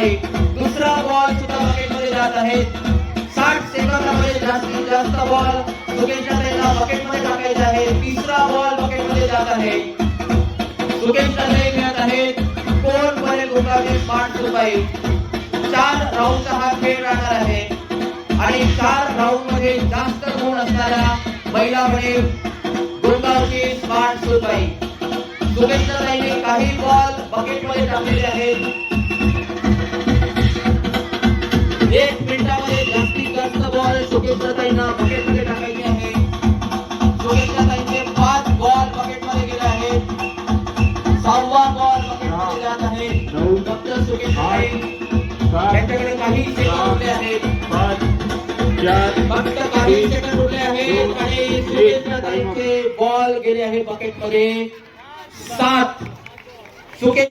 रुपये. दुसरा बॉल सुद्धा बकेटमध्ये जात आहे. 60 सेकंदामध्ये जास्तीत जास्त बॉल सुकेशला बकेटमध्ये टाकायचे आहे. तिसरा बॉल बकेटमध्ये जात आहे. सुकेशला खेळत आहेत. कोण बनेल गुंडाचे 5 रुपये. 4 राऊंडचा हा खेळ राहणार आहे आणि 4 राऊंड मध्ये जास्त गुण असणाऱ्या महिला बनेल गुंडाचे 5 रुपये. सुकेशला काही बॉल बकेटमध्ये टाकलेले आहेत. 1 मिनिटामध्ये जास्तीत जास्त बॉल सुकेशला बकेटमध्ये टाकायचे आहे. सुकेशला 5 बॉल बकेटमध्ये गेले आहेत. 6वा बॉल बकेटमध्ये जात आहे. फक्त सुकेशला त्यांच्याकडे काही सेकंद उरले आहेत. फक्त काही सेकंद उरले आहेत आणि सुकेशला बॉल गेले आहे बकेटमध्ये. 7 सुकेश